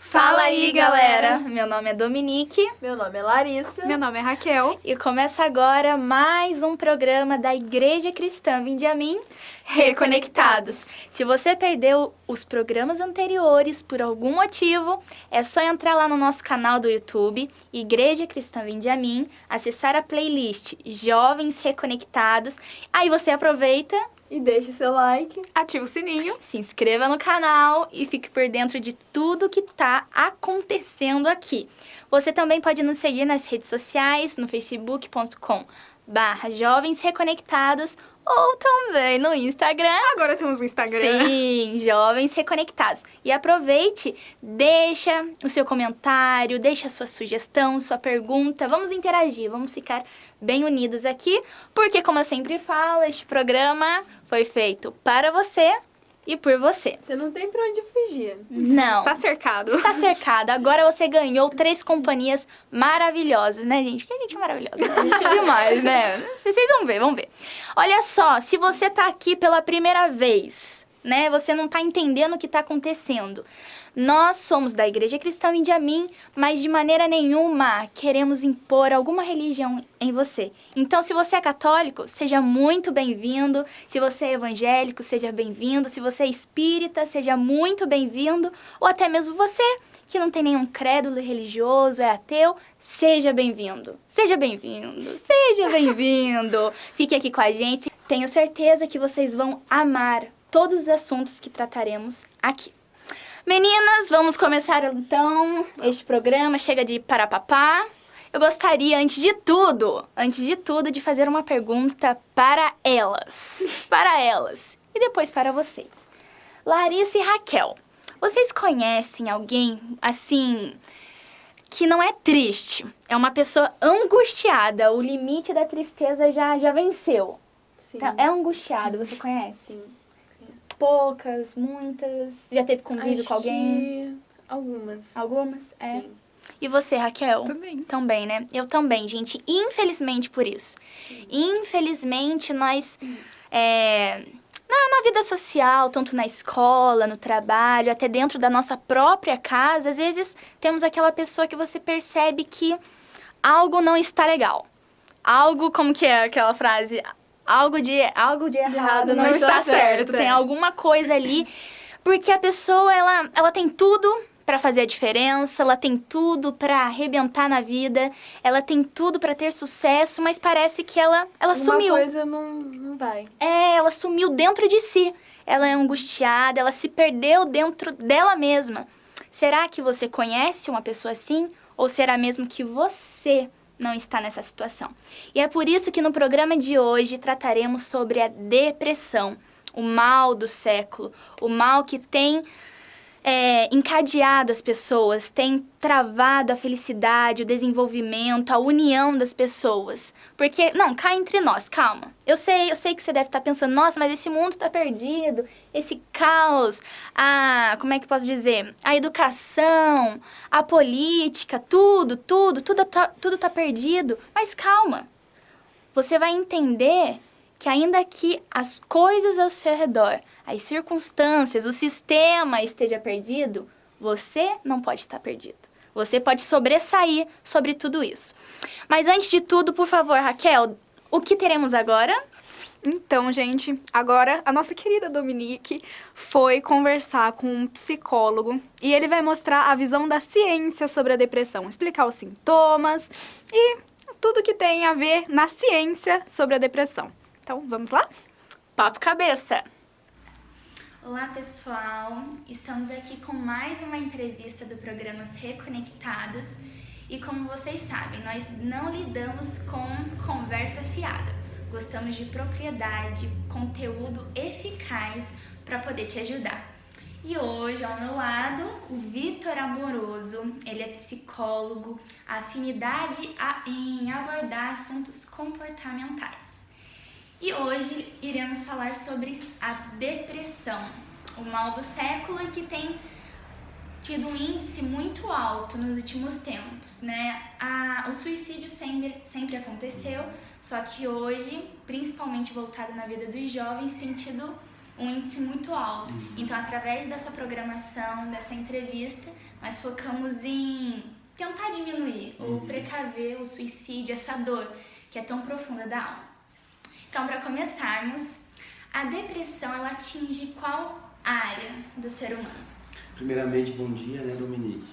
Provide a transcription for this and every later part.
Fala aí, galera! Meu nome é Dominique. Meu nome é Larissa. Meu nome é Raquel. E começa agora mais um programa da Igreja Cristã Vinde a Mim, Reconectados. Se você perdeu os programas anteriores por algum motivo, é só entrar lá no nosso canal do YouTube, Igreja Cristã Vinde a Mim, acessar a playlist Jovens Reconectados. Aí você aproveita E deixe seu like. Ativa o sininho. se inscreva no canal e fique por dentro de tudo que está acontecendo aqui. Você também pode nos seguir nas redes sociais, no facebook.com/Jovens Reconectados ou também no Instagram. Agora temos o Instagram. Sim, Jovens Reconectados. E aproveite, deixa o seu comentário, deixa a sua sugestão, sua pergunta. Vamos interagir, vamos ficar bem unidos aqui, porque, como eu sempre falo, este programa foi feito para você e por você. Você não tem pra onde fugir. Não. Está cercado. Está cercado. Agora você ganhou 3 companhias maravilhosas, né, gente? Que a gente é maravilhosa. Né? A gente é demais, né? Vocês vão ver, vamos ver. Olha só, se você tá aqui pela primeira vez, né? Você não tá entendendo o que tá acontecendo. Nós somos da Igreja Cristã Vinde a Mim, mas de maneira nenhuma queremos impor alguma religião em você. Então, se você é católico, seja muito bem-vindo. Se você é evangélico, seja bem-vindo. Se você é espírita, seja muito bem-vindo. Ou até mesmo você que não tem nenhum crédulo religioso, é ateu, seja bem-vindo. Seja bem-vindo. Seja bem-vindo. Fique aqui com a gente. Tenho certeza que vocês vão amar todos os assuntos que trataremos aqui. Meninas, vamos começar então este programa. Chega de parapapá. Eu gostaria, antes de tudo, de fazer uma pergunta para elas. Para elas. E depois para vocês. Larissa e Raquel, vocês conhecem alguém, assim, que não é triste? É uma pessoa angustiada. O limite da tristeza já venceu. Sim. Então, é angustiado, você conhece? Sim. Poucas, muitas? Já teve convívio com alguém? Algumas. Algumas? É. Sim. E você, Raquel? Também. Também, né? Eu também, gente. Infelizmente por isso. Infelizmente, nós... na vida social, tanto na escola, no trabalho, até dentro da nossa própria casa, às vezes temos aquela pessoa que você percebe que algo não está legal. Algo, como que é aquela frase? Algo de errado não está certo. Tem alguma coisa ali, porque a pessoa, ela tem tudo para fazer a diferença, ela tem tudo para arrebentar na vida, ela tem tudo para ter sucesso, mas parece que ela sumiu. Uma coisa não vai. Ela sumiu dentro de si. Ela é angustiada, ela se perdeu dentro dela mesma. Será que você conhece uma pessoa assim? Ou será mesmo que você não está nessa situação? E é por isso que no programa de hoje trataremos sobre a depressão, o mal do século, o mal que tem encadeado as pessoas, tem travado a felicidade, o desenvolvimento, a união das pessoas. Porque, não, cá entre nós, calma. Eu sei que você deve estar pensando, nossa, mas esse mundo está perdido, esse caos, como é que eu posso dizer? A educação, a política, tudo tá perdido. Mas calma, você vai entender que ainda que as coisas ao seu redor, as circunstâncias, o sistema esteja perdido, você não pode estar perdido. Você pode sobressair sobre tudo isso. Mas antes de tudo, por favor, Raquel, o que teremos agora? Então, gente, agora a nossa querida Dominique foi conversar com um psicólogo e ele vai mostrar a visão da ciência sobre a depressão, explicar os sintomas e tudo que tem a ver na ciência sobre a depressão. Então, vamos lá? Papo cabeça! Olá, pessoal! Estamos aqui com mais uma entrevista do programa Reconectados e, como vocês sabem, nós não lidamos com conversa fiada. Gostamos de propriedade, conteúdo eficaz para poder te ajudar. E hoje, ao meu lado, o Vitor Amoroso. Ele é psicólogo, afinidade em abordar assuntos comportamentais. E hoje iremos falar sobre a depressão, o mal do século e que tem tido um índice muito alto nos últimos tempos, né? O suicídio sempre aconteceu, só que hoje, principalmente voltado na vida dos jovens, tem tido um índice muito alto. Então, através dessa programação, dessa entrevista, nós focamos em tentar diminuir ou precaver o suicídio, essa dor que é tão profunda da alma. Então, para começarmos, a depressão, ela atinge qual área do ser humano? Primeiramente, bom dia, né, Dominique?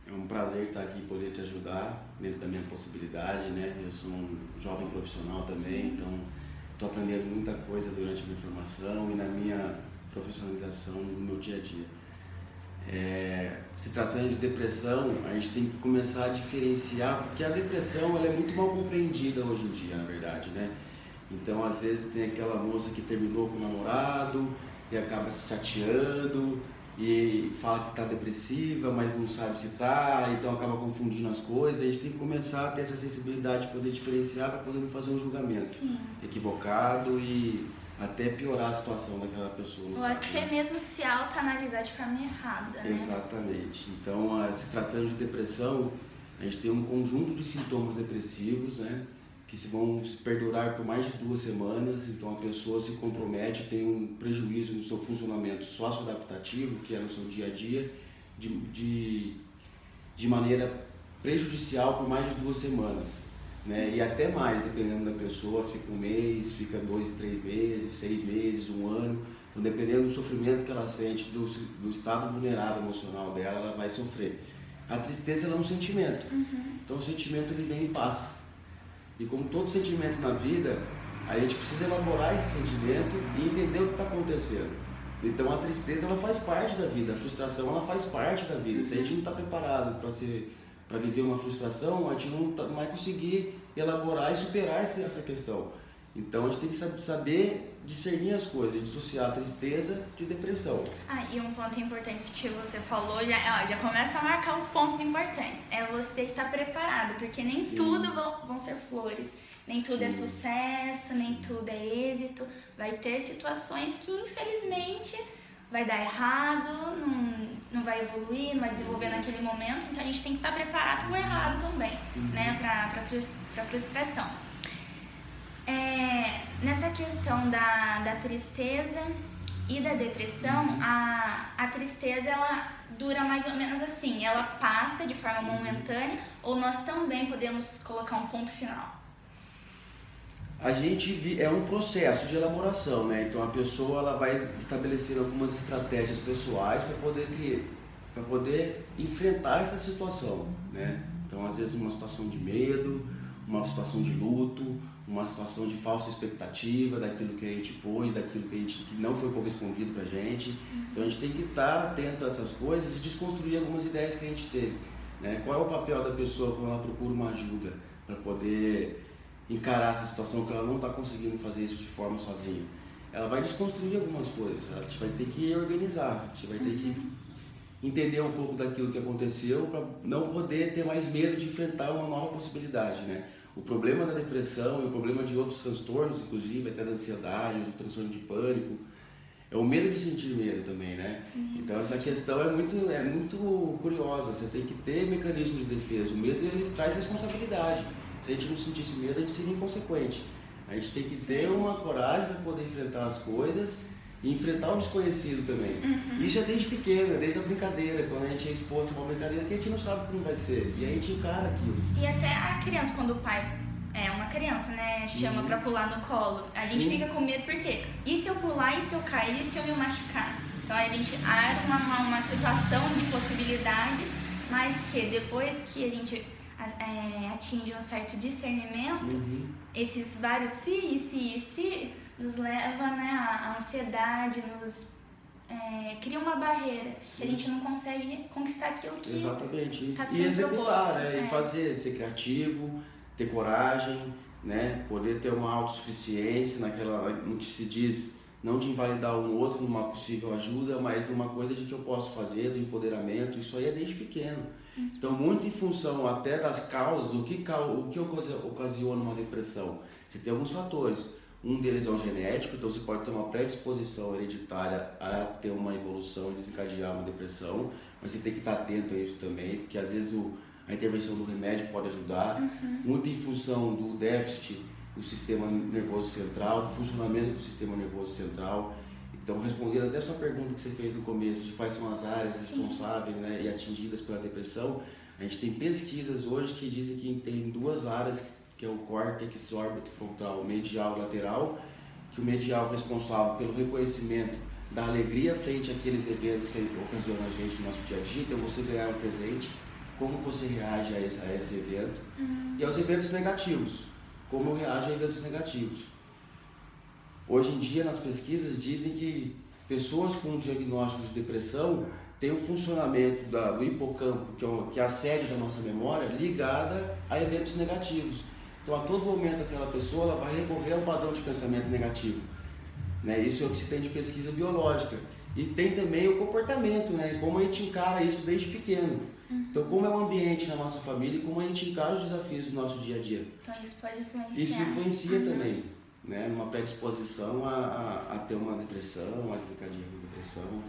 É um prazer estar aqui e poder te ajudar dentro da minha possibilidade, né? Eu sou um jovem profissional também, então estou aprendendo muita coisa durante a minha formação e na minha profissionalização no meu dia a dia. Se tratando de depressão, a gente tem que começar a diferenciar, porque a depressão ela é muito mal compreendida hoje em dia, na verdade, né? Então, às vezes tem aquela moça que terminou com o namorado e acaba se chateando e fala que está depressiva, mas não sabe se está, então acaba confundindo as coisas. A gente tem que começar a ter essa sensibilidade de poder diferenciar para poder não fazer um julgamento equivocado e até piorar a situação daquela pessoa. Ou até mesmo se autoanalisar de forma errada, né? Exatamente. Então, se tratando de depressão, a gente tem um conjunto de sintomas depressivos, né? Que vão se perdurar por mais de 2 semanas, então a pessoa se compromete, tem um prejuízo no seu funcionamento socioadaptativo, que é no seu dia a dia, de maneira prejudicial por mais de 2 semanas, né? E até mais, dependendo da pessoa, fica 1 mês, fica 2, 3 meses, 6 meses, 1 ano, então dependendo do sofrimento que ela sente, do estado vulnerável emocional dela, ela vai sofrer. A tristeza ela é um sentimento, então o sentimento ele vem e passa. E como todo sentimento na vida, a gente precisa elaborar esse sentimento e entender o que está acontecendo. Então a tristeza ela faz parte da vida, a frustração ela faz parte da vida. Se a gente não está preparado para viver uma frustração, a gente não vai conseguir elaborar e superar essa questão. Então a gente tem que saber discernir as coisas, dissociar a tristeza de depressão. E um ponto importante que você falou, já começa a marcar os pontos importantes. É você estar preparado, porque nem tudo vão ser flores. Nem tudo é sucesso, nem tudo é êxito. Vai ter situações que, infelizmente, vai dar errado, não vai evoluir, não vai desenvolver naquele momento. Então a gente tem que estar preparado para o errado também, né? Para frustração. Nessa questão da tristeza e da depressão, a tristeza ela dura mais ou menos assim, ela passa de forma momentânea, ou nós também podemos colocar um ponto final? A gente é um processo de elaboração, né? Então a pessoa ela vai estabelecer algumas estratégias pessoais para poder enfrentar essa situação, né? Então às vezes uma situação de medo, uma situação de luto, uma situação de falsa expectativa daquilo que a gente pôs, daquilo que não foi correspondido pra gente. Então a gente tem que estar atento a essas coisas e desconstruir algumas ideias que a gente teve, né? Qual é o papel da pessoa quando ela procura uma ajuda para poder encarar essa situação que ela não está conseguindo fazer isso de forma sozinha? Ela vai desconstruir algumas coisas, a gente vai ter que organizar, a gente vai ter que entender um pouco daquilo que aconteceu para não poder ter mais medo de enfrentar uma nova possibilidade, né? O problema da depressão e o problema de outros transtornos, inclusive até da ansiedade, do transtorno de pânico, é o medo de sentir medo também, né? Então essa questão é muito curiosa, você tem que ter mecanismos de defesa. O medo ele traz responsabilidade. Se a gente não sentisse medo, a gente seria inconsequente. A gente tem que ter uma coragem para poder enfrentar as coisas e enfrentar o desconhecido também. Isso é desde pequeno, desde a brincadeira, quando a gente é exposto a uma brincadeira que a gente não sabe como vai ser, e a gente encara aquilo. E até a criança, quando o pai uma criança, né, chama pra pular no colo, a gente fica com medo porque e se eu pular, e se eu cair, e se eu me machucar? Então a gente arma uma situação de possibilidades, mas que depois que a gente atinge um certo discernimento, esses vários se nos leva, né, à ansiedade, cria uma barreira, que a gente não consegue conquistar aquilo que está e executar, né, e fazer, ser criativo, ter coragem, né, poder ter uma autossuficiência no que se diz, não de invalidar um outro numa possível ajuda, mas numa coisa de que eu posso fazer, do empoderamento. Isso aí é desde pequeno. Então, muito em função até das causas, o que ocasiona uma depressão. Você tem alguns fatores. Um deles é o genético, então você pode ter uma predisposição hereditária a ter uma evolução e desencadear uma depressão, mas você tem que estar atento a isso também, porque às vezes a intervenção do remédio pode ajudar, muito em função do déficit do sistema nervoso central, do funcionamento do sistema nervoso central. Então, respondendo até a sua pergunta que você fez no começo, de quais são as áreas responsáveis, né, e atingidas pela depressão, a gente tem pesquisas hoje que dizem que tem 2 áreas, que é o córtex órbito-frontal medial e lateral, que o medial é responsável pelo reconhecimento da alegria frente àqueles eventos que ocasionam a gente no nosso dia a dia. Então, você ganhar um presente, como você reage a esse evento, e aos eventos negativos, como eu reajo a eventos negativos. Hoje em dia, nas pesquisas, dizem que pessoas com diagnóstico de depressão têm um funcionamento do hipocampo, que é a sede da nossa memória, ligada a eventos negativos. Então, a todo momento, aquela pessoa ela vai recorrer ao padrão de pensamento negativo. Né? Isso é o que se tem de pesquisa biológica. E tem também o comportamento, né? Como a gente encara isso desde pequeno. Então, como é o ambiente na nossa família e como a gente encara os desafios do nosso dia a dia. Então, isso pode influenciar. Isso influencia também, né? Numa predisposição a ter uma depressão, a desencadear uma depressão,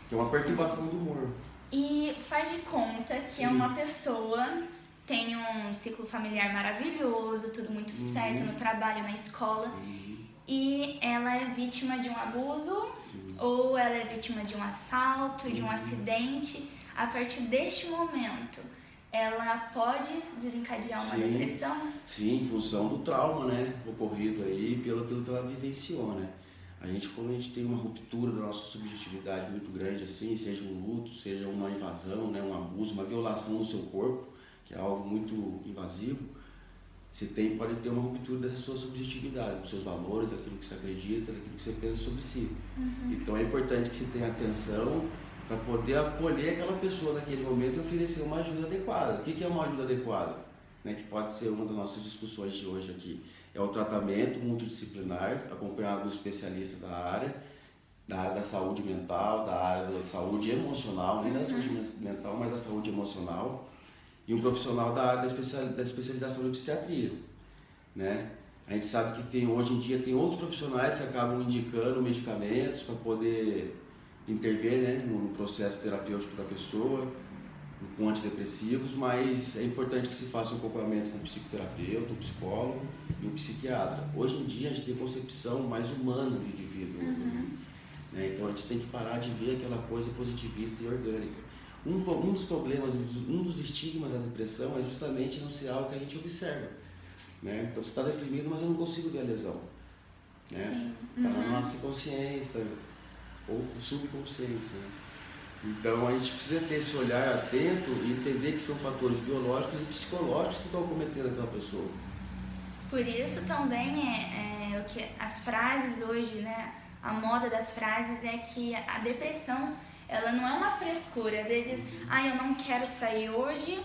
que é uma perturbação do humor. E faz de conta que é uma pessoa, tem um ciclo familiar maravilhoso, tudo muito certo no trabalho, na escola, e ela é vítima de um abuso, ou ela é vítima de um assalto, de um acidente. A partir deste momento, ela pode desencadear uma depressão? Sim, em função do trauma, né, ocorrido aí, pelo que ela vivenciou, né. Quando a gente tem uma ruptura da nossa subjetividade muito grande, assim, seja um luto, seja uma invasão, né, um abuso, uma violação do seu corpo, que é algo muito invasivo, pode ter uma ruptura dessa sua subjetividade, dos seus valores, daquilo que você acredita, daquilo que você pensa sobre si. Então é importante que você tenha atenção para poder acolher aquela pessoa naquele momento e oferecer uma ajuda adequada. O que é uma ajuda adequada? Né, que pode ser uma das nossas discussões de hoje aqui. É o tratamento multidisciplinar, acompanhado do especialista da área da saúde mental, da área da saúde emocional, nem da saúde mental, mas da saúde emocional, e um profissional da área da especialização em psiquiatria. Né? A gente sabe que hoje em dia tem outros profissionais que acabam indicando medicamentos para poder intervir, né, no processo terapêutico da pessoa, com antidepressivos, mas é importante que se faça um acompanhamento com um psicoterapeuta, um psicólogo e um psiquiatra. Hoje em dia a gente tem concepção mais humana do indivíduo, né? Então a gente tem que parar de ver aquela coisa positivista e orgânica. Um dos problemas, um dos estigmas da depressão é justamente não ser algo que a gente observa. Né? Então você está deprimido, mas eu não consigo ver a lesão. Né? Está na nossa consciência ou subconsciência. Né? Então a gente precisa ter esse olhar atento e entender que são fatores biológicos e psicológicos que estão cometendo aquela pessoa. Por isso também é o que as frases hoje, né? A moda das frases é que a depressão, ela não é uma frescura. Às vezes, eu não quero sair hoje,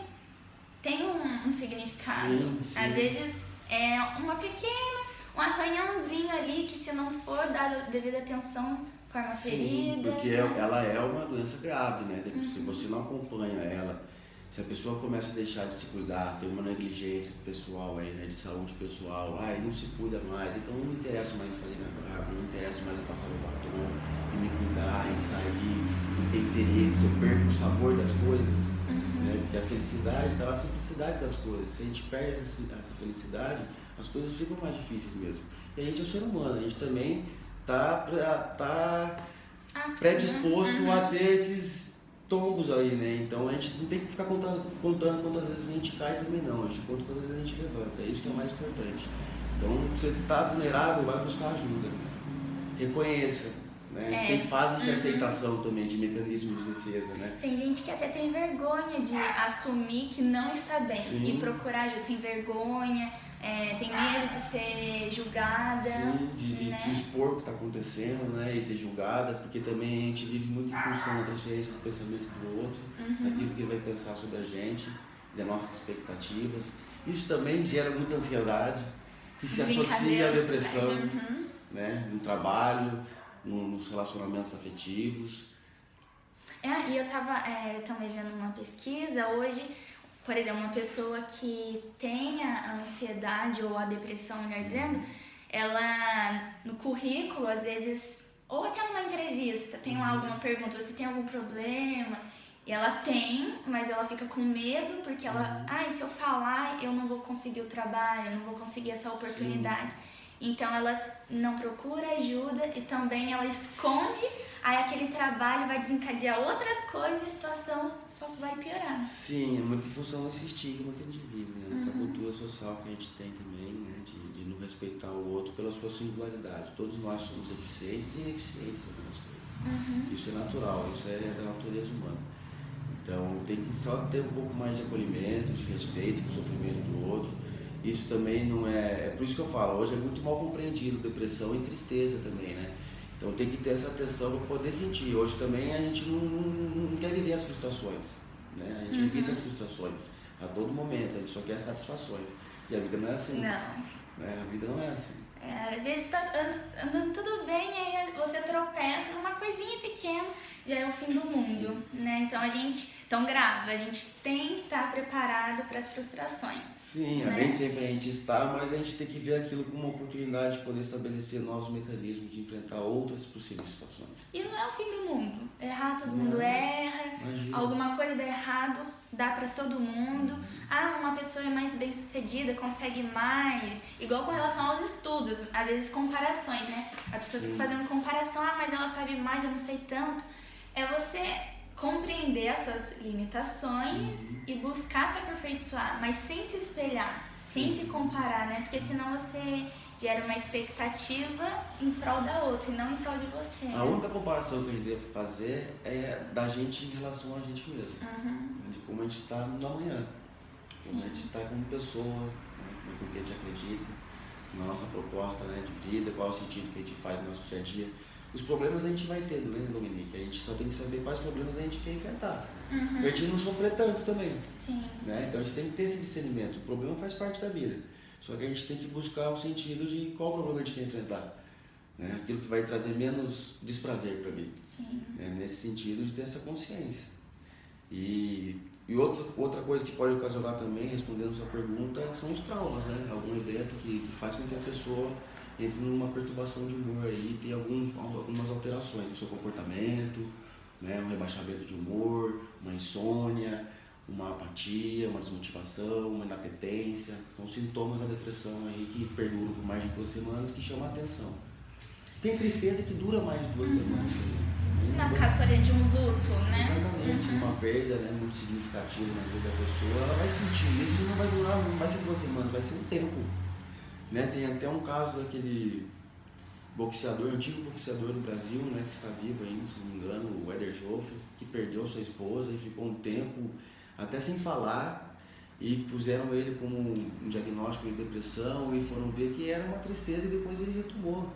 tem um significado. Sim. Às vezes é um arranhãozinho ali que se não for dado devida atenção, forma ferida. Porque ela é uma doença grave, né? Se você não acompanha ela, se a pessoa começa a deixar de se cuidar, tem uma negligência pessoal aí, né? De saúde pessoal, não se cuida mais, então não me interessa mais fazer minha barba, não me interessa mais eu passar no batom, e me cuidar, e sair, e ter interesse, eu perco o sabor das coisas, né? Porque a felicidade está na simplicidade das coisas. Se a gente perde essa felicidade, as coisas ficam mais difíceis mesmo. E a gente é um ser humano, a gente também tá predisposto a ter esses tombos aí, né? Então a gente não tem que ficar contando quantas vezes a gente cai também não, a gente conta quantas vezes a gente levanta, é isso que é o mais importante. Então você está vulnerável, vai buscar ajuda, reconheça, né? A gente tem fases de aceitação também, de mecanismos de defesa, né? Tem gente que até tem vergonha de assumir que não está bem e procurar ajuda, tem vergonha, tem medo de ser julgada. Sim, de expor o que está acontecendo, né, e ser julgada, porque também a gente vive muito em função da transferência do pensamento do outro, daquilo que ele vai pensar sobre a gente, das nossas expectativas. Isso também gera muita ansiedade, que se associa à depressão, né, no trabalho, nos relacionamentos afetivos. E eu estava também vendo uma pesquisa hoje, por exemplo, uma pessoa que tem a ansiedade ou a depressão, melhor dizendo, ela no currículo, às vezes, ou até numa entrevista, tem lá alguma pergunta, você tem algum problema? E ela tem, mas ela fica com medo porque ela, e se eu falar, eu não vou conseguir o trabalho, eu não vou conseguir essa oportunidade. Então ela não procura ajuda e também ela esconde, aí aquele trabalho vai desencadear outras coisas e a situação só vai piorar. Sim, é muito em função desse estigma que a gente vive, né? Essa cultura social que a gente tem também, né? De não respeitar o outro pela sua singularidade. Todos nós somos eficientes e ineficientes em algumas coisas. Isso é natural, isso é da natureza humana. Então tem que só ter um pouco mais de acolhimento, de respeito com o sofrimento do outro. Isso também não é... É por isso que eu falo, hoje é muito mal compreendido depressão e tristeza também, né? Então tem que ter essa atenção para poder sentir. Hoje também a gente não quer viver as frustrações, né? A gente evita as frustrações a todo momento, a gente só quer satisfações. E a vida não é assim. Não. Né? A vida não é assim. Às vezes tá andando tudo bem, aí você tropeça numa coisinha pequena, já é o fim do mundo, né? Então então grave, a gente tem que estar preparado para as frustrações. Sim, né? Nem sempre a gente está, mas a gente tem que ver aquilo como uma oportunidade de poder estabelecer novos mecanismos de enfrentar outras possíveis situações. E não é o fim do mundo. Errar, todo mundo erra. Imagina. Alguma coisa dá errado, dá pra todo mundo. Uma pessoa é mais bem sucedida, consegue mais. Igual com relação aos estudos, às vezes comparações, né? A pessoa fica fazendo comparação, mas ela sabe mais, eu não sei tanto. É você compreender as suas limitações e buscar se aperfeiçoar, mas sem se espelhar, sem se comparar, né? Porque senão você gera uma expectativa em prol da outra e não em prol de você. A única comparação que a gente deve fazer é da gente em relação a gente mesmo. De como a gente está no amanhã, como a gente está como pessoa, né? No que a gente acredita, na nossa proposta, né, de vida, qual é o sentido que a gente faz no nosso dia a dia. Os problemas a gente vai tendo, né, Dominique? A gente só tem que saber quais problemas a gente quer enfrentar. Pra gente não sofrer tanto também. Sim. Né? Então a gente tem que ter esse discernimento. O problema faz parte da vida. Só que a gente tem que buscar o sentido de qual problema a gente quer enfrentar. Né? Aquilo que vai trazer menos desprazer para mim. Sim. Nesse sentido de ter essa consciência. E outra coisa que pode ocasionar também, respondendo a sua pergunta, são os traumas, né? Algum evento que faz com que a pessoa entre numa perturbação de humor aí, tem algumas alterações no seu comportamento, né? Um rebaixamento de humor, uma insônia, uma apatia, uma desmotivação, uma inapetência. São sintomas da depressão aí que perduram por mais de 2 semanas, que chamam a atenção. Tem tristeza que dura mais de 2 semanas também. Na casca de um luto, né? Exatamente, uma perda, né, muito significativa na vida da pessoa, ela vai sentir isso e não vai durar, não vai ser 2 semanas, vai ser um tempo. Né? Tem até um caso daquele antigo boxeador do Brasil, né, que está vivo ainda, se não me engano, o Éder Joffre, que perdeu sua esposa e ficou um tempo até sem falar, e puseram ele como um diagnóstico de depressão e foram ver que era uma tristeza e depois ele retomou.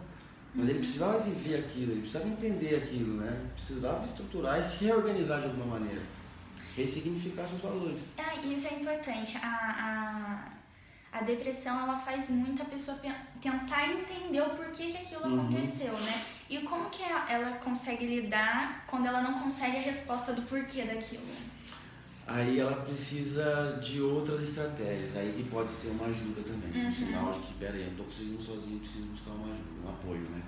Mas ele precisava viver aquilo, ele precisava entender aquilo, né? Ele precisava estruturar e se reorganizar de alguma maneira, ressignificar seus valores. Isso é importante. A depressão, ela faz muito a pessoa tentar entender o porquê que aquilo aconteceu, né? E como que ela consegue lidar quando ela não consegue a resposta do porquê daquilo? Aí ela precisa de outras estratégias, aí que pode ser uma ajuda também, um sinal de que, peraí, eu não estou conseguindo sozinho, preciso buscar uma ajuda, um apoio, né?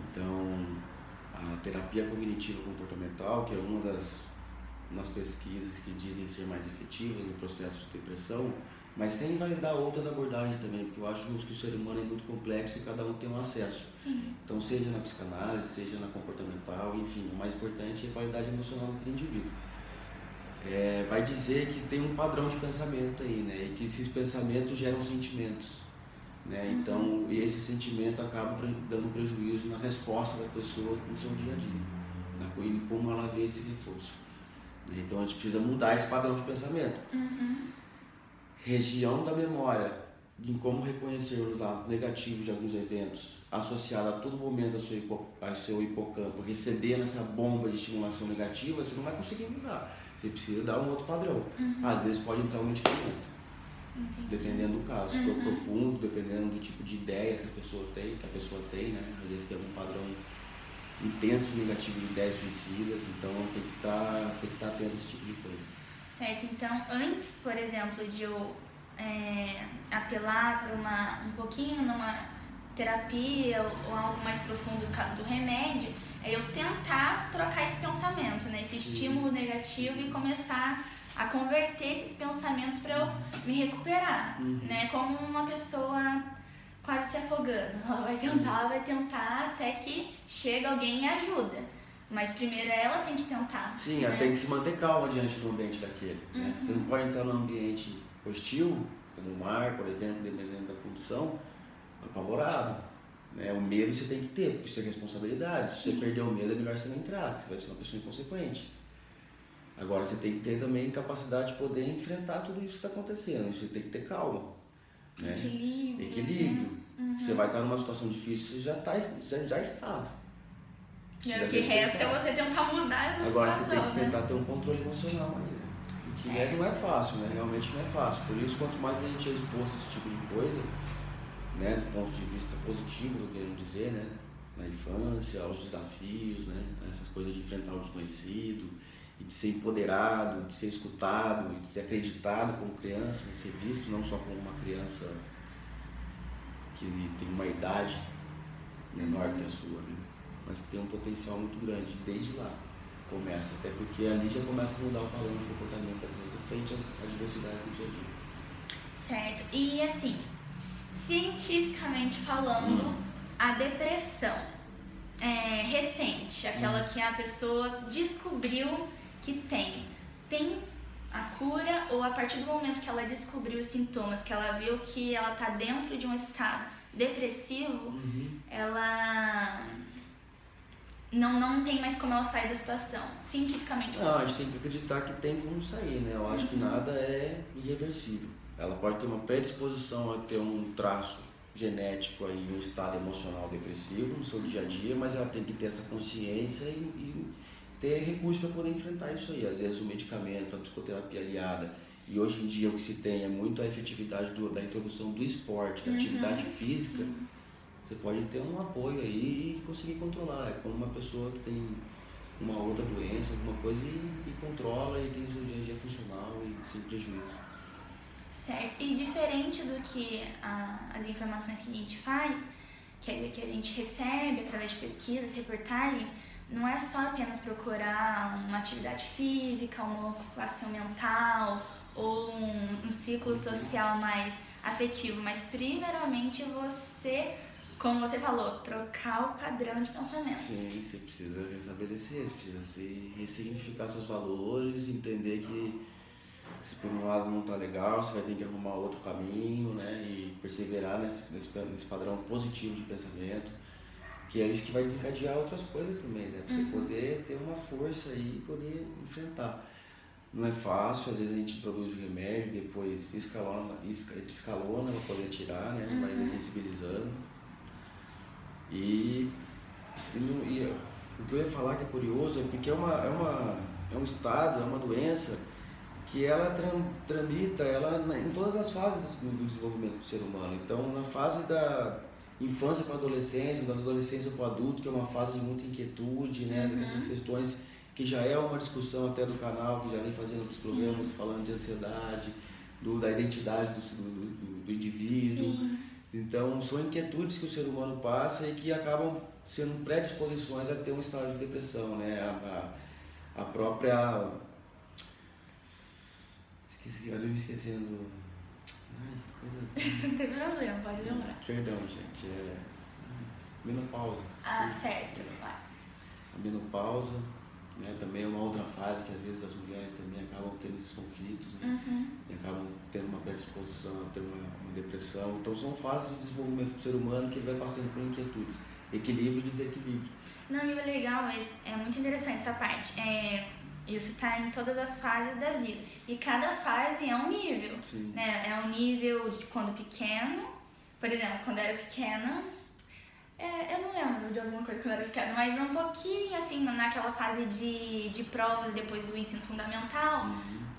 Então, a terapia cognitiva comportamental, que é uma das pesquisas que dizem ser mais efetivas no processo de depressão, mas sem invalidar outras abordagens também, porque eu acho que o ser humano é muito complexo e cada um tem um acesso. Então, seja na psicanálise, seja na comportamental, enfim, o mais importante é a qualidade emocional daquele indivíduo. Vai dizer que tem um padrão de pensamento aí, né? E que esses pensamentos geram sentimentos, né? Então, e esse sentimento acaba dando prejuízo na resposta da pessoa no seu dia a dia, em como ela vê esse reforço. Né? Então, a gente precisa mudar esse padrão de pensamento. Região da memória, em como reconhecer os lados negativos de alguns eventos, associado a todo momento ao seu hipocampo, recebendo essa bomba de estimulação negativa, você não vai conseguir mudar. Você precisa dar um outro padrão. Às vezes pode entrar um medicamento. Dependendo do caso. Se for profundo, dependendo do tipo de ideias que a pessoa tem, né? Às vezes tem algum padrão intenso negativo de ideias suicidas, então tem que estar atento a esse tipo de coisa. Certo, então antes, por exemplo, de eu apelar para um pouquinho terapia ou algo mais profundo, no caso do remédio, é eu tentar trocar esse pensamento, né? Esse estímulo negativo e começar a converter esses pensamentos para eu me recuperar, né? Como uma pessoa quase se afogando. Ela vai tentar até que chega alguém e ajuda. Mas primeiro ela tem que tentar. Sim, né? ela tem que se manter calma diante do ambiente daquele. Né? Você não pode entrar num ambiente hostil, como o mar, por exemplo, dependendo da condição, apavorado. Né? O medo você tem que ter, porque isso é responsabilidade. Se você perder o medo, é melhor você não entrar, porque você vai ser uma pessoa inconsequente. Agora você tem que ter também capacidade de poder enfrentar tudo isso que está acontecendo. Você tem que ter calma. Né? Equilíbrio. Você vai estar numa situação difícil, você já está. E o que resta é você tentar mudar essa Agora situação, você tem que tentar né? ter um controle emocional aí, né? O que não é fácil, né? Realmente não é fácil. Por isso, quanto mais a gente é exposto a esse tipo de coisa, né? Do ponto de vista positivo, eu quero dizer, né? Na infância, aos desafios, né? Essas coisas de enfrentar o desconhecido, e de ser empoderado, de ser escutado, e de ser acreditado como criança, de ser visto não só como uma criança que tem uma idade menor que a sua, né? Mas que tem um potencial muito grande desde lá. Começa, até porque ali já começa a mudar o padrão de comportamento da criança frente às adversidades do dia a dia. Certo. E assim, cientificamente falando, a depressão recente, aquela que a pessoa descobriu que tem a cura, ou a partir do momento que ela descobriu os sintomas, que ela viu que ela está dentro de um estado depressivo, ela não tem mais como ela sair da situação, cientificamente. Não, a gente tem que acreditar que tem como sair, né? Eu acho que nada é irreversível. Ela pode ter uma predisposição a ter um traço genético aí, um estado emocional depressivo no seu dia a dia, mas ela tem que ter essa consciência e ter recursos para poder enfrentar isso aí. Às vezes o medicamento, a psicoterapia aliada, e hoje em dia o que se tem é muito a efetividade da introdução do esporte, da atividade física. Você pode ter um apoio aí e conseguir controlar. É como uma pessoa que tem uma outra doença, alguma coisa, e controla e tem o seu dia a dia funcional e sem prejuízo. Certo. E diferente do que as informações que a gente faz, que a gente recebe através de pesquisas, reportagens, não é só apenas procurar uma atividade física, uma ocupação mental ou um ciclo social mais afetivo, mas primeiramente você, como você falou, trocar o padrão de pensamento. Sim, você precisa restabelecer, você precisa ressignificar seus valores, entender que se por um lado não tá legal, você vai ter que arrumar outro caminho, né? E perseverar nesse padrão positivo de pensamento, que é isso que vai desencadear outras coisas também, né? Pra você poder ter uma força aí e poder enfrentar. Não é fácil, às vezes a gente introduz o remédio, depois escalona para poder tirar, né? Vai dessensibilizando. E o que eu ia falar que é curioso é porque é um estado, é uma doença que ela tramita em todas as fases do desenvolvimento do ser humano. Então, na fase da infância para a adolescência, da adolescência para o adulto, que é uma fase de muita inquietude, né, dessas questões que já é uma discussão até do canal, que já vem fazendo os programas falando de ansiedade, da identidade do indivíduo. Sim. Então, são inquietudes que o ser humano passa e que acabam sendo predisposições a ter um estado de depressão, né? A própria... Olha eu me esquecendo... Ai, coisa... Não tem problema, pode lembrar. Perdão, gente. Menopausa. Ah, certo. Vai. A menopausa, né? Também é uma outra fase que às vezes as mulheres também acabam tendo esses conflitos, né? E acabam tendo uma predisposição a ter uma depressão. Então são fases do desenvolvimento do ser humano que ele vai passando por inquietudes. Equilíbrio e desequilíbrio. Não, e o legal, é muito interessante essa parte. Isso está em todas as fases da vida. E cada fase é um nível. Sim. Né? É um nível de quando pequeno. Por exemplo, quando eu era pequena, eu não lembro de alguma coisa quando eu era pequena, mas um pouquinho assim, naquela fase de provas depois do ensino fundamental.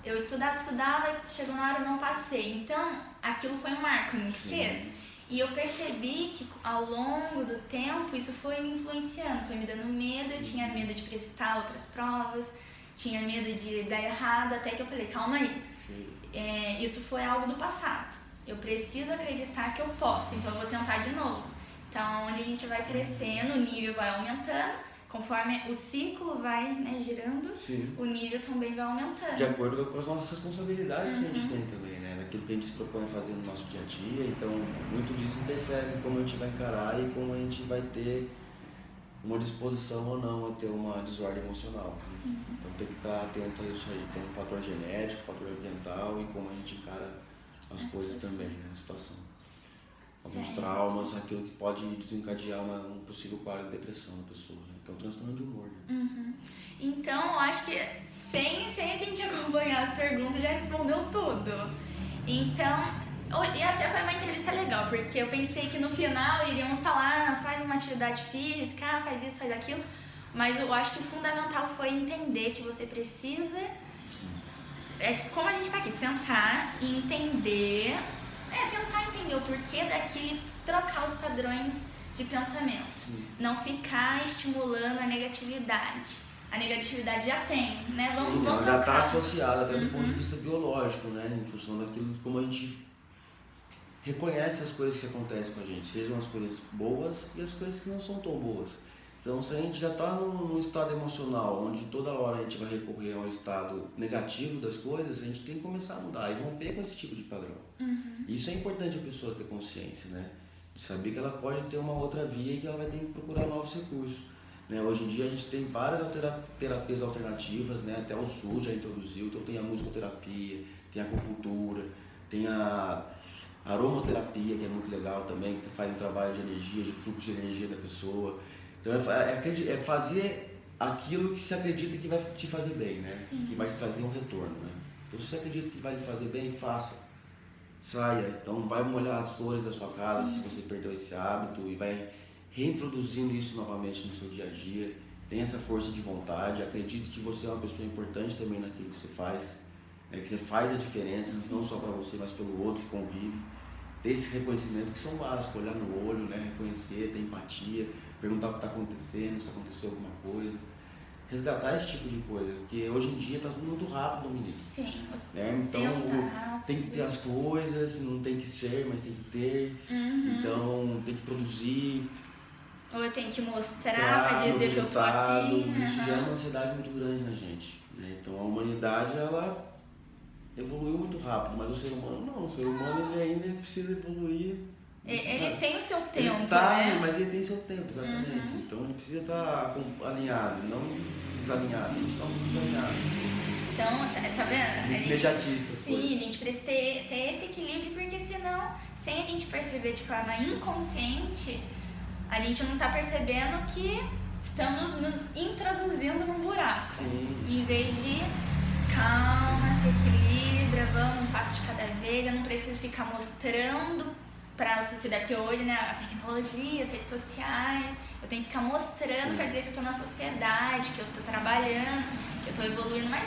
Eu estudava, e chegou na hora eu não passei. Então, aquilo foi um marco, eu não esqueço. E eu percebi que ao longo do tempo isso foi me influenciando, foi me dando medo, eu tinha medo de prestar outras provas, tinha medo de dar errado, até que eu falei, calma aí, isso foi algo do passado, eu preciso acreditar que eu posso, então eu vou tentar de novo. Então, onde a gente vai crescendo, o nível vai aumentando, conforme o ciclo vai, né, girando, Sim. o nível também vai aumentando. De acordo com as nossas responsabilidades que a gente tem também, né? Naquilo que a gente se propõe a fazer no nosso dia a dia. Então, muito disso interfere em como a gente vai encarar e como a gente vai ter uma disposição ou não a ter uma desordem emocional. Então, tem que estar atento a isso aí. Tem um fator genético, fator ambiental e como a gente encara as coisas também, né? A situação. Alguns Certo. traumas, aquilo que pode desencadear um possível quadro de depressão na pessoa, né? Que é um transtorno de humor. Né? Então, eu acho que sem a gente acompanhar as perguntas, já respondeu tudo. Então, e até foi uma entrevista legal, porque eu pensei que no final iríamos falar, faz uma atividade física, faz isso, faz aquilo, mas eu acho que o fundamental foi entender que você precisa, como a gente tá aqui, sentar e entender, tentar entender o porquê daquilo e trocar os padrões de pensamento. Sim. Não ficar estimulando a negatividade. A negatividade já tem, né? Vamos ela já está trocar. associada até do ponto de vista biológico, né? Em função daquilo de como a gente reconhece as coisas que acontecem com a gente, sejam as coisas boas e as coisas que não são tão boas. Então, se a gente já está num estado emocional onde toda hora a gente vai recorrer ao estado negativo das coisas, a gente tem que começar a mudar e romper com esse tipo de padrão. Isso é importante a pessoa ter consciência, né? De saber que ela pode ter uma outra via e que ela vai ter que procurar novos recursos. Né? Hoje em dia a gente tem várias terapias alternativas, né? Até o SUS já introduziu, então tem a musicoterapia, tem a acupuntura, tem a aromaterapia, que é muito legal também, que faz um trabalho de energia, de fluxo de energia da pessoa. Então é fazer aquilo que se acredita que vai te fazer bem, né? Sim. Que vai te trazer um retorno, né? Então se você acredita que vai lhe fazer bem, faça. Saia, então vai molhar as flores da sua casa se você perdeu esse hábito e vai reintroduzindo isso novamente no seu dia a dia. Tenha essa força de vontade, acredite que você é uma pessoa importante também naquilo que você faz, né? Que você faz a diferença, não só para você, mas pelo outro que convive. Ter esse reconhecimento que são básicos, olhar no olho, né? Reconhecer, ter empatia, perguntar o que está acontecendo, se aconteceu alguma coisa. Resgatar esse tipo de coisa, porque hoje em dia está tudo muito rápido, Dominique. Sim. Né? Então tem que ter as coisas, não tem que ser, mas tem que ter. Então tem que produzir. Ou eu tenho que mostrar para dizer que eu tô aqui. Isso já é uma ansiedade muito grande na gente. Né? Então a humanidade ela evoluiu muito rápido, mas o ser humano não. O ser humano ele ainda precisa evoluir. Ele tem o seu tempo, ele tá, né? Mas ele tem seu tempo, exatamente. Então ele precisa estar alinhado, não desalinhado. A gente está muito desalinhado. Então, tá vendo? Imediatista. Sim, a gente precisa ter esse equilíbrio, porque senão, sem a gente perceber de forma inconsciente, a gente não tá percebendo que estamos nos introduzindo num buraco. Sim. Em vez de calma, se equilibra, vamos um passo de cada vez, eu não preciso ficar mostrando para a sociedade, porque hoje, né, a tecnologia, as redes sociais, eu tenho que ficar mostrando para dizer que eu tô na sociedade, que eu tô trabalhando, que eu tô evoluindo, mas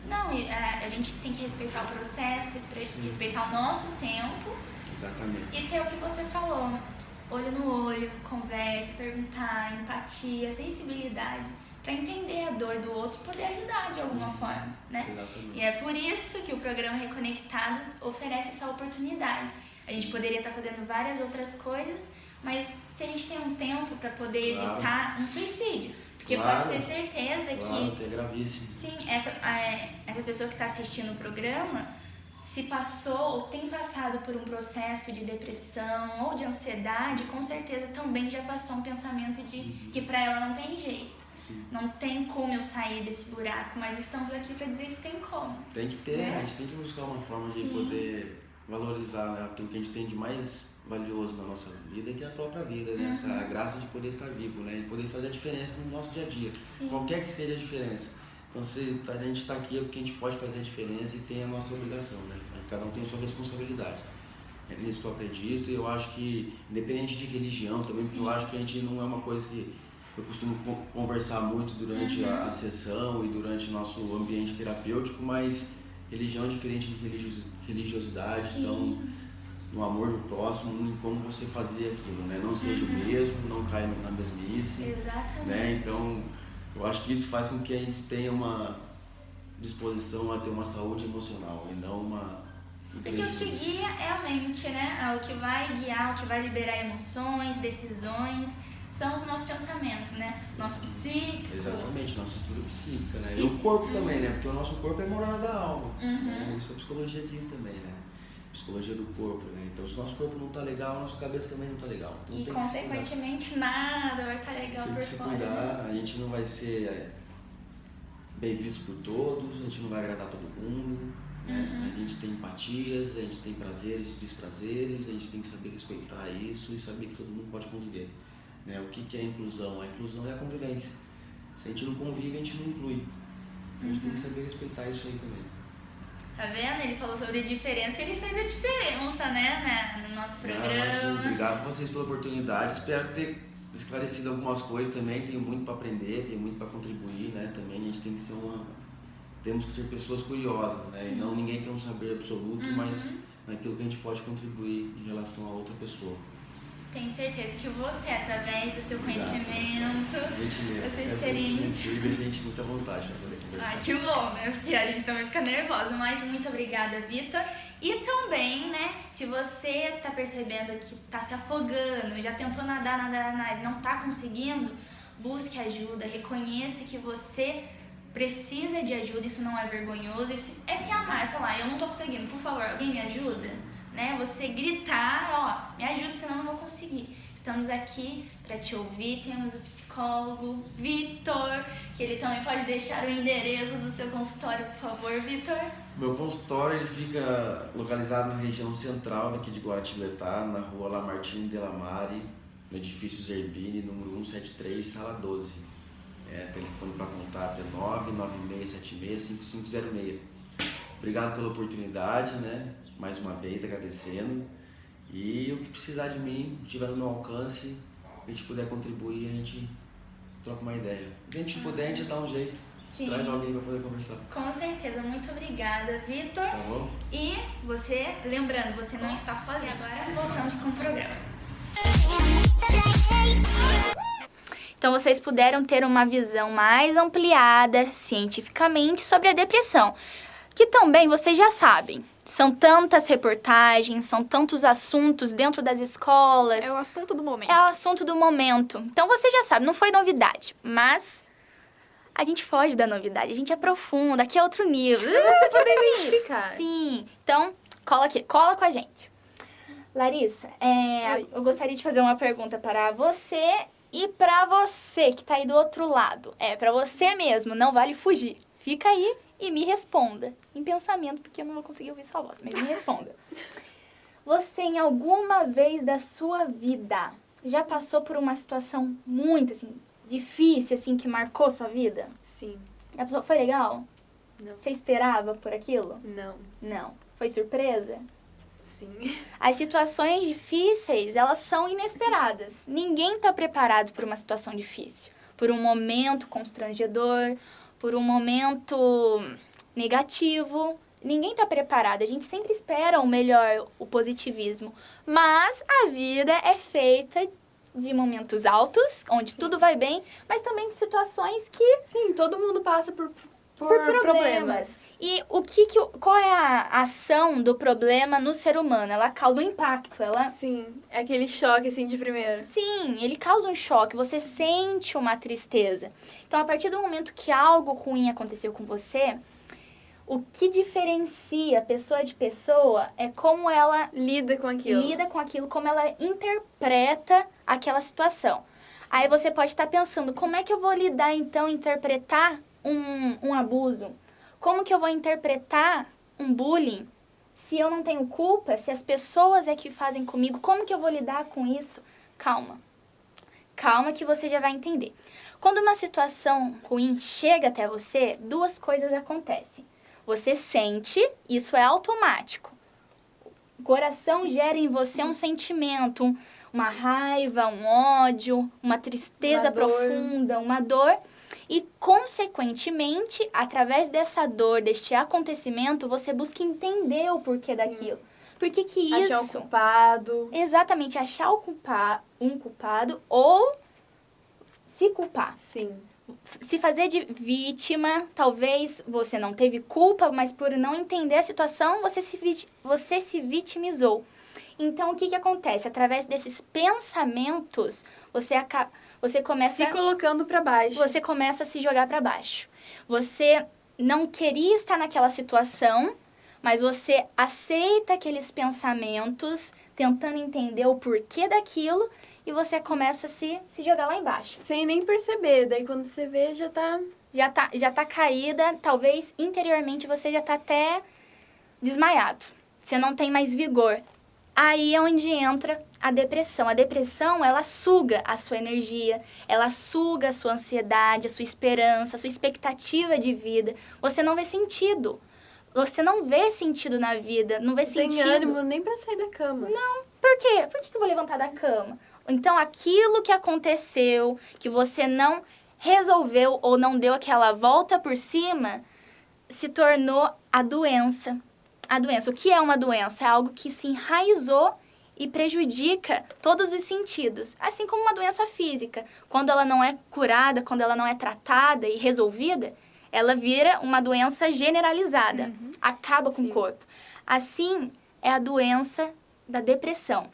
não, a gente tem que respeitar o processo, respeitar o nosso tempo. Exatamente. E ter o que você falou, olho no olho, conversa, perguntar, empatia, sensibilidade, para entender a dor do outro e poder ajudar de alguma forma, né? Exatamente. E é por isso que o programa Reconectados oferece essa oportunidade. A gente poderia estar fazendo várias outras coisas, mas se a gente tem um tempo para poder evitar um suicídio, porque pode ter certeza que é gravíssimo. Sim, essa pessoa que está assistindo o programa, se passou ou tem passado por um processo de depressão ou de ansiedade, com certeza também já passou um pensamento de que para ela não tem jeito. Sim. Não tem como eu sair desse buraco, mas estamos aqui para dizer que tem como. Tem que ter, a gente tem que buscar uma forma de poder valorizar, né, aquilo que a gente tem de mais valioso na nossa vida, que é a própria vida, né? Essa graça de poder estar vivo, né? De poder fazer a diferença no nosso dia a dia, qualquer que seja a diferença. Então, se a gente está aqui é porque a gente pode fazer a diferença e tem a nossa obrigação, né? Cada um tem a sua responsabilidade. É nisso que eu acredito e eu acho que, independente de religião também, porque eu acho que a gente não é uma coisa que eu costumo conversar muito durante a sessão e durante o nosso ambiente terapêutico, mas religião é diferente de religiosidade, então no amor do próximo, em como você fazer aquilo, né? Não seja o mesmo, não caia na mesmice. Exatamente. Né? Então, eu acho que isso faz com que a gente tenha uma disposição a ter uma saúde emocional e não uma Porque o que guia é a mente, né? É o que vai guiar, o que vai liberar emoções, decisões, são os nossos pensamentos, né? Nosso psíquico. Exatamente, nossa estrutura psíquica, né? E o corpo também, né? Porque o nosso corpo é morada da alma. Né? Isso a psicologia diz também, né? Psicologia do corpo, né? Então, se o nosso corpo não tá legal, a nossa cabeça também não tá legal. Então, E, consequentemente, nada vai estar legal tem por que se fora. cuidar, a gente não vai ser bem visto por todos, a gente não vai agradar todo mundo, né? A gente tem empatias, a gente tem prazeres e desprazeres, a gente tem que saber respeitar isso e saber que todo mundo pode conviver. Né? O que é a inclusão? A inclusão é a convivência. Se a gente não convive, a gente não inclui. A gente tem que saber respeitar isso aí também. Tá vendo? Ele falou sobre a diferença e ele fez a diferença, né? No nosso programa. Imagina, obrigado a vocês pela oportunidade. Espero ter esclarecido algumas coisas também. Tenho muito para aprender, tenho muito para contribuir, né? Também a gente tem que ser temos que ser pessoas curiosas, né? E não ninguém tem um saber absoluto, mas naquilo que a gente pode contribuir em relação a outra pessoa. Tenho certeza que você, através do seu conhecimento, da sua experiência, experiência... a gente muita vontade para poder conversar. Ah, que bom, né? Porque a gente também fica nervosa. Mas muito obrigada, Vitor. E também, né, se você tá percebendo que tá se afogando, já tentou nadar, não tá conseguindo, busque ajuda, reconheça que você precisa de ajuda, isso não é vergonhoso, isso é se amar, é falar, eu não tô conseguindo, por favor, alguém me ajuda? Né? Você gritar, ó, me ajuda, senão eu não vou conseguir. Estamos aqui para te ouvir, temos o psicólogo Vitor, que ele também pode deixar o endereço do seu consultório, por favor, Vitor. Meu consultório ele fica localizado na região central daqui de Guaratinguetá, na rua Lamartine Delamare, no edifício Zerbini, número 173, sala 12. Telefone para contato é 996765506. Obrigado pela oportunidade, né? Mais uma vez agradecendo. E o que precisar de mim, estiver no meu alcance, a gente puder contribuir, a gente troca uma ideia. Se a gente puder, a gente dá um jeito. Traz alguém para poder conversar. Com certeza, muito obrigada, Vitor. Tá bom? E você, lembrando, você não está sozinho. Agora voltamos com o programa. Então vocês puderam ter uma visão mais ampliada cientificamente sobre a depressão, que também vocês já sabem. São tantas reportagens, são tantos assuntos dentro das escolas. É o assunto do momento. É o assunto do momento. Então você já sabe, não foi novidade, mas a gente foge da novidade, a gente aprofunda, aqui é outro nível. Pra você poder identificar. Sim, então cola aqui, cola com a gente. Larissa, eu gostaria de fazer uma pergunta para você e para você que tá aí do outro lado. Para você mesmo, não vale fugir. Fica aí e me responda em pensamento, porque eu não vou conseguir ouvir sua voz, mas me responda. Você, em alguma vez da sua vida, já passou por uma situação muito, assim, difícil, assim, que marcou sua vida? Sim. A pessoa foi legal? Não. Você esperava por aquilo? Não. Não. Foi surpresa? Sim. As situações difíceis, elas são inesperadas. Ninguém está preparado por uma situação difícil. Por um momento constrangedor, por um momento negativo. Ninguém está preparado. A gente sempre espera o melhor, o positivismo. Mas a vida é feita de momentos altos, onde tudo vai bem, mas também de situações que... Sim, todo mundo passa por problemas. E qual é a ação do problema no ser humano? Ela causa um impacto, Sim, é aquele choque, assim, de primeira. Sim, ele causa um choque, você sente uma tristeza. Então, a partir do momento que algo ruim aconteceu com você, o que diferencia pessoa de pessoa é como ela lida com aquilo, como ela interpreta aquela situação. Aí você pode estar pensando, como é que eu vou lidar, então, interpretar um abuso? Como que eu vou interpretar um bullying se eu não tenho culpa, se as pessoas é que fazem comigo? Como que eu vou lidar com isso? Calma. Calma que você já vai entender. Quando uma situação ruim chega até você, duas coisas acontecem. Você sente, isso é automático. O coração gera em você um sentimento, uma raiva, um ódio, uma tristeza profunda, uma dor. E, consequentemente, através dessa dor, deste acontecimento, você busca entender o porquê daquilo. Por que isso... Achar o culpado. Exatamente, achar um culpado ou se culpar. Sim. se fazer de vítima, talvez você não teve culpa, mas por não entender a situação, você se vitimizou. Então, o que acontece? Através desses pensamentos, você começa... Se colocando pra baixo. Você começa a se jogar pra baixo. Você não queria estar naquela situação, mas você aceita aqueles pensamentos, tentando entender o porquê daquilo, e você começa a se jogar lá embaixo. Sem nem perceber. Daí, quando você vê, já tá caída. Talvez, interiormente, você já tá até desmaiado. Você não tem mais vigor. Aí é onde entra a depressão. A depressão, ela suga a sua energia, ela suga a sua ansiedade, a sua esperança, a sua expectativa de vida. Você não vê sentido. Você não vê sentido na vida, não vê sentido. Não tem ânimo nem pra sair da cama. Não. Por quê? Por que eu vou levantar da cama? Então, aquilo que aconteceu, que você não resolveu ou não deu aquela volta por cima, se tornou a doença. A doença. O que é uma doença? É algo que se enraizou e prejudica todos os sentidos. Assim como uma doença física. Quando ela não é curada, quando ela não é tratada e resolvida, ela vira uma doença generalizada. Acaba com o corpo. Assim é a doença da depressão.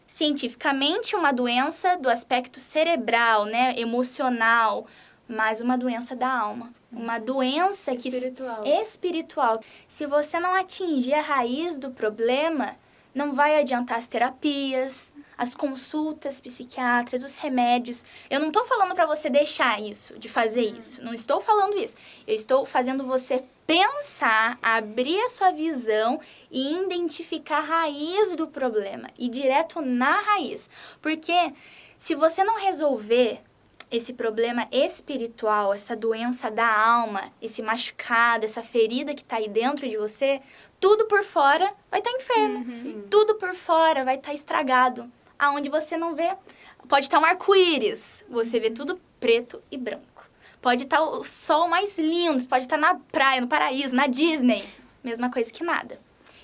Cientificamente, uma doença do aspecto cerebral, né, emocional, mas uma doença da alma. Uma doença espiritual. Se você não atingir a raiz do problema, não vai adiantar as terapias, as consultas psiquiátricas, os remédios. Eu não estou falando para você deixar isso, de fazer isso. Não estou falando isso. Eu estou fazendo você pensar, abrir a sua visão e identificar a raiz do problema. Ir direto na raiz. Porque se você não resolver esse problema espiritual, essa doença da alma, esse machucado, essa ferida que está aí dentro de você, tudo por fora vai estar enfermo. Tudo por fora vai estar estragado. Aonde você não vê, pode estar um arco-íris, você vê tudo preto e branco. Pode estar o sol mais lindo, pode estar na praia, no paraíso, na Disney. Mesma coisa que nada.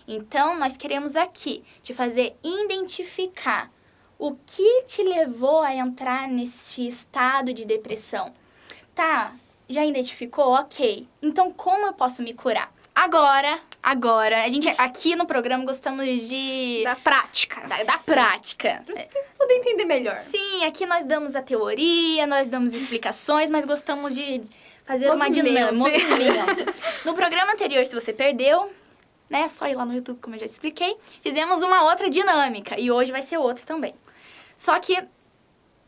Então, nós queremos aqui te fazer identificar o que te levou a entrar neste estado de depressão. Tá, já identificou? Ok. Então, como eu posso me curar? Agora, a gente aqui no programa gostamos de... Da prática. Da prática. Pra você poder entender melhor. Sim, aqui nós damos a teoria, nós damos explicações, mas gostamos de fazer uma dinâmica, movimento. No programa anterior, se você perdeu, né, só ir lá no YouTube, como eu já te expliquei, fizemos uma outra dinâmica e hoje vai ser outra também. Só que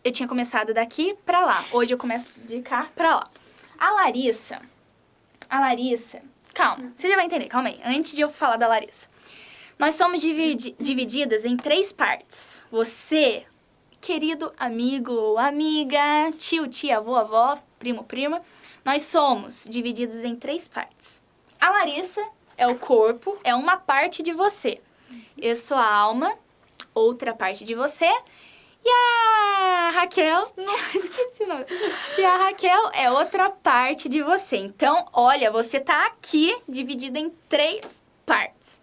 eu tinha começado daqui pra lá, hoje eu começo de cá pra lá. A Larissa, calma, você já vai entender, calma aí, antes de eu falar da Larissa. Nós somos divididas em 3 partes. Você, querido amigo ou amiga, tio, tia, avô, avó, primo, prima, nós somos divididos em 3 partes. A Larissa é o corpo, é uma parte de você. Eu sou a alma, outra parte de você. E a Raquel, não esqueci o nome. E a Raquel é outra parte de você. Então, olha, você tá aqui dividido em 3 partes.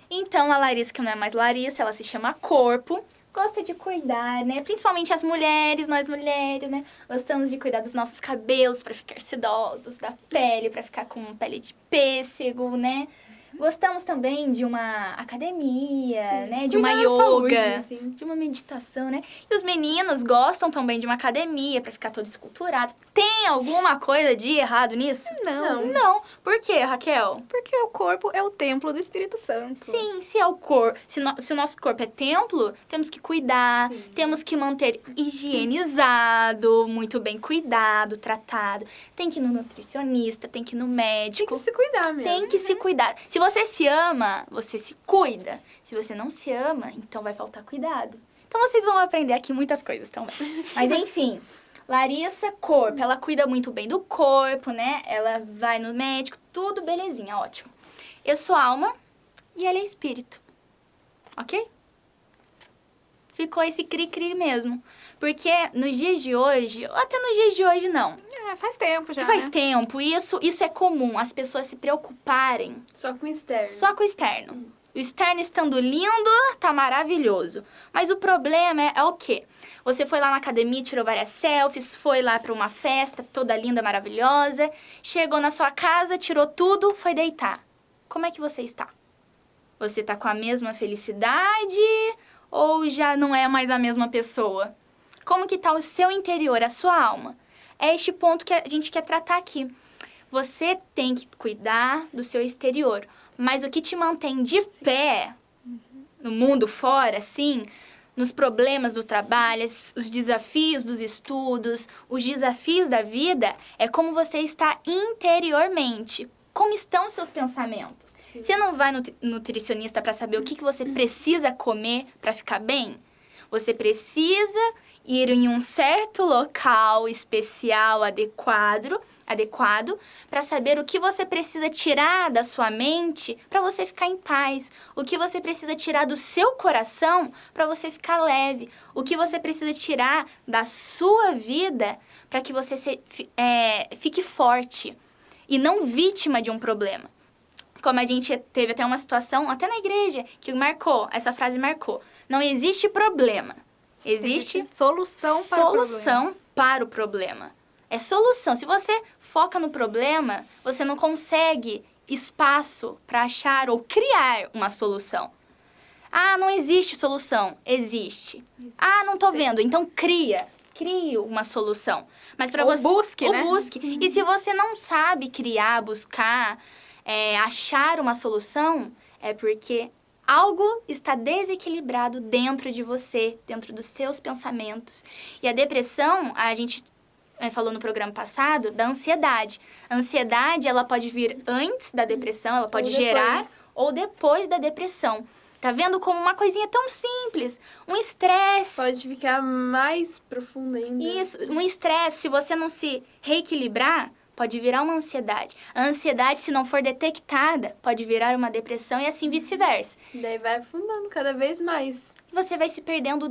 Então, a Larissa, que não é mais Larissa, ela se chama corpo, gosta de cuidar, né? Principalmente as mulheres, nós mulheres, né? Gostamos de cuidar dos nossos cabelos para ficar sedosos, da pele para ficar com pele de pêssego, né? Gostamos também de uma academia, né? De uma yoga, saúde, de uma meditação, né? E os meninos gostam também de uma academia para ficar todo esculturado. Tem alguma coisa de errado nisso? Não. Por quê, Raquel? Porque o corpo é o templo do Espírito Santo. Sim, se é o corpo, se o nosso corpo é templo, temos que cuidar, temos que manter higienizado, muito bem cuidado, tratado. Tem que ir no nutricionista, tem que ir no médico. Tem que se cuidar mesmo. Tem que se cuidar. Se você se ama, você se cuida. Se você não se ama, então vai faltar cuidado. Então vocês vão aprender aqui muitas coisas também. Mas enfim, Larissa, corpo. Ela cuida muito bem do corpo, né? Ela vai no médico, tudo belezinha, ótimo. Eu sou alma e ela é espírito. Ok? Ficou esse cri-cri mesmo. Porque nos dias de hoje, ou até nos dias de hoje não. Faz tempo já, Faz tempo. Isso é comum, as pessoas se preocuparem só com o externo. só com o externo. O externo estando lindo, tá maravilhoso. Mas o problema é o quê? Você foi lá na academia, tirou várias selfies, foi lá para uma festa toda linda, maravilhosa, chegou na sua casa, tirou tudo, foi deitar. Como é que você está? Você tá com a mesma felicidade ou já não é mais a mesma pessoa? Como que tá o seu interior, a sua alma? É este ponto que a gente quer tratar aqui. Você tem que cuidar do seu exterior, mas o que te mantém de pé no mundo fora, assim, nos problemas do trabalho, os desafios dos estudos, os desafios da vida, é como você está interiormente. Como estão os seus pensamentos? Sim. Você não vai no nutricionista para saber o que você precisa comer para ficar bem? Você precisa ir em um certo local especial, adequado para saber o que você precisa tirar da sua mente para você ficar em paz, o que você precisa tirar do seu coração para você ficar leve, o que você precisa tirar da sua vida para que você fique forte e não vítima de um problema. Como a gente teve até uma situação, até na igreja, que essa frase marcou. Não existe problema, existe solução para o problema. É solução. Se você foca no problema, você não consegue espaço para achar ou criar uma solução. Ah, não existe solução. Existe. Ah, não tô vendo. Então crie uma solução. Mas para você busque, né? Busque. E se você não sabe criar, buscar, achar uma solução, é porque algo está desequilibrado dentro de você, dentro dos seus pensamentos. E a depressão, a gente falou no programa passado, da ansiedade. A ansiedade, ela pode vir antes da depressão, ela pode gerar ou depois da depressão. Tá vendo como uma coisinha tão simples? Um estresse. Pode ficar mais profundo ainda. Isso, um estresse, se você não se reequilibrar, pode virar uma ansiedade. A ansiedade, se não for detectada, pode virar uma depressão e assim vice-versa. Daí vai afundando cada vez mais. Você vai se perdendo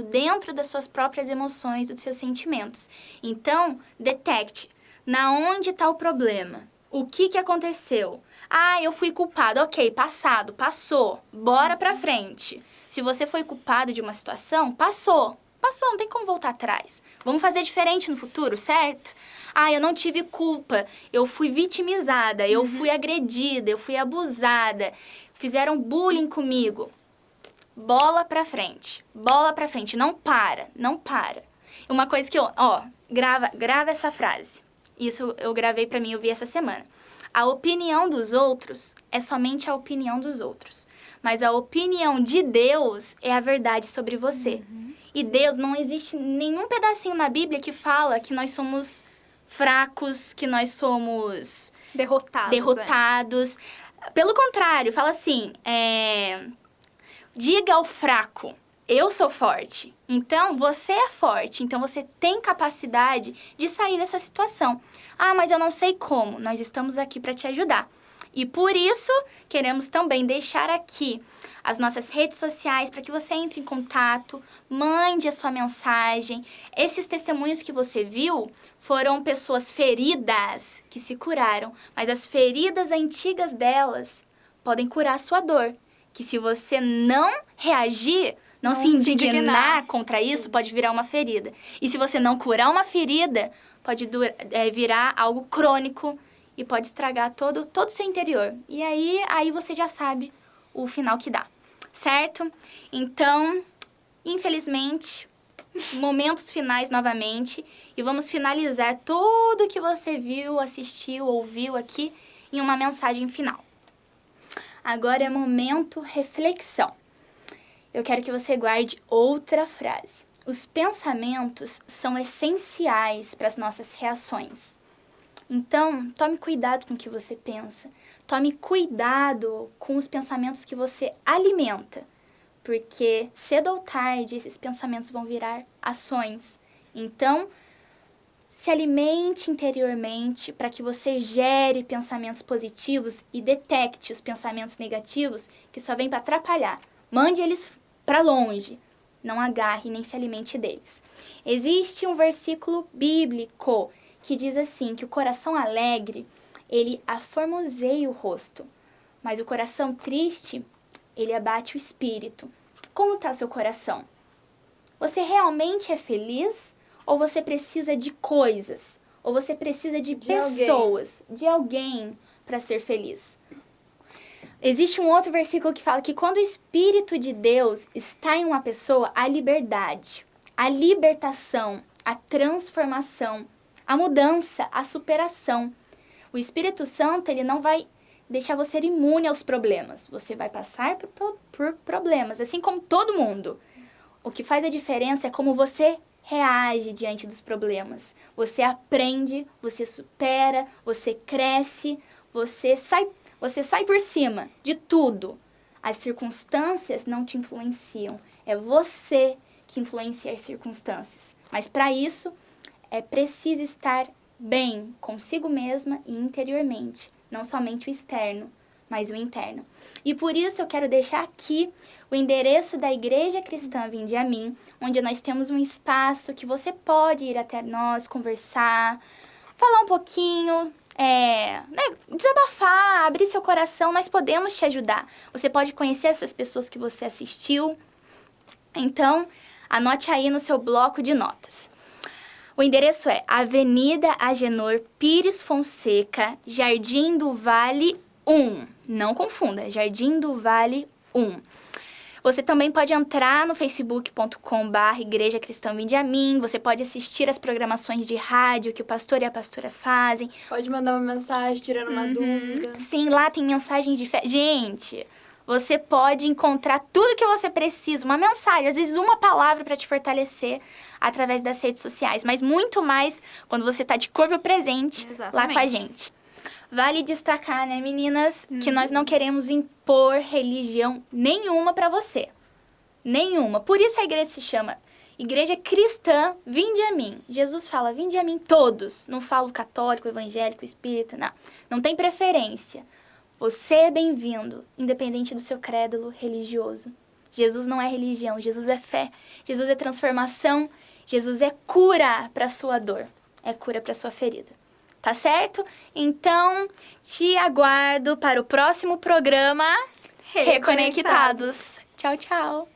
dentro das suas próprias emoções, dos seus sentimentos. Então, detecte. Na onde está o problema? O que aconteceu? Ah, eu fui culpado. Ok, passado, passou. Bora pra frente. Se você foi culpado de uma situação, passou. Passou, não tem como voltar atrás. Vamos fazer diferente no futuro, certo? Ah, eu não tive culpa. Eu fui vitimizada, eu fui agredida, eu fui abusada. Fizeram bullying comigo. Bola pra frente, não para. Uma coisa que grava essa frase. Isso eu gravei pra mim, eu vi essa semana. A opinião dos outros é somente a opinião dos outros. Mas a opinião de Deus é a verdade sobre você. E Deus, não existe nenhum pedacinho na Bíblia que fala que nós somos fracos, que nós somos derrotados. Pelo contrário, fala assim, diga ao fraco, eu sou forte. Então, você é forte. Então, você tem capacidade de sair dessa situação. Ah, mas eu não sei como. Nós estamos aqui para te ajudar. E por isso, queremos também deixar aqui as nossas redes sociais para que você entre em contato, mande a sua mensagem. Esses testemunhos que você viu foram pessoas feridas que se curaram. Mas as feridas antigas delas podem curar a sua dor. Que se você não reagir, não se indignar contra isso, pode virar uma ferida. E se você não curar uma ferida, pode virar algo crônico e pode estragar todo o seu interior. E aí você já sabe o final que dá, certo? Então, infelizmente, momentos finais novamente. E vamos finalizar tudo que você viu, assistiu, ouviu aqui em uma mensagem final. Agora é momento reflexão. Eu quero que você guarde outra frase. Os pensamentos são essenciais para as nossas reações. Então, tome cuidado com o que você pensa. Tome cuidado com os pensamentos que você alimenta. Porque cedo ou tarde esses pensamentos vão virar ações. Então, se alimente interiormente para que você gere pensamentos positivos e detecte os pensamentos negativos que só vêm para atrapalhar. Mande eles para longe. Não agarre nem se alimente deles. Existe um versículo bíblico que diz assim, que o coração alegre, ele aformoseia o rosto, Mas o coração triste, ele abate o espírito. Como está o seu coração? Você realmente é feliz? Ou você precisa de coisas? Ou você precisa de pessoas, de alguém para ser feliz? Existe um outro versículo que fala que quando o Espírito de Deus está em uma pessoa, há liberdade, a libertação, a transformação, a mudança, a superação. O Espírito Santo, ele não vai deixar você imune aos problemas. Você vai passar por problemas, assim como todo mundo. O que faz a diferença é como você reage diante dos problemas. Você aprende, você supera, você cresce, você sai por cima de tudo. As circunstâncias não te influenciam. É você que influencia as circunstâncias. Mas para isso, é preciso estar bem consigo mesma e interiormente. Não somente o externo, mas o interno. E por isso eu quero deixar aqui o endereço da Igreja Cristã Vinde a Mim, onde nós temos um espaço que você pode ir até nós, conversar, falar um pouquinho, desabafar, abrir seu coração, nós podemos te ajudar. Você pode conhecer essas pessoas que você assistiu. Então, anote aí no seu bloco de notas. O endereço é Avenida Agenor Pires Fonseca, Jardim do Vale 1. Não confunda, Jardim do Vale 1. Você também pode entrar no facebook.com/Igreja Cristã Vinde a Mim. Você pode assistir as programações de rádio que o pastor e a pastora fazem. Pode mandar uma mensagem tirando uma dúvida. Sim, lá tem mensagens de fé. Gente, você pode encontrar tudo que você precisa. Uma mensagem, às vezes uma palavra para te fortalecer através das redes sociais. Mas muito mais quando você está de corpo presente lá com a gente. Vale destacar, né, meninas, que nós não queremos impor religião nenhuma para você. Nenhuma. Por isso a igreja se chama Igreja Cristã Vinde a Mim. Jesus fala, vinde a mim todos. Não fala o católico, o evangélico, o espírita, não. Não tem preferência. Você é bem-vindo, independente do seu crédulo religioso. Jesus não é religião, Jesus é fé. Jesus é transformação. Jesus é cura para a sua dor. É cura para a sua ferida. Tá certo? Então, te aguardo para o próximo programa Reconectados. Tchau, tchau.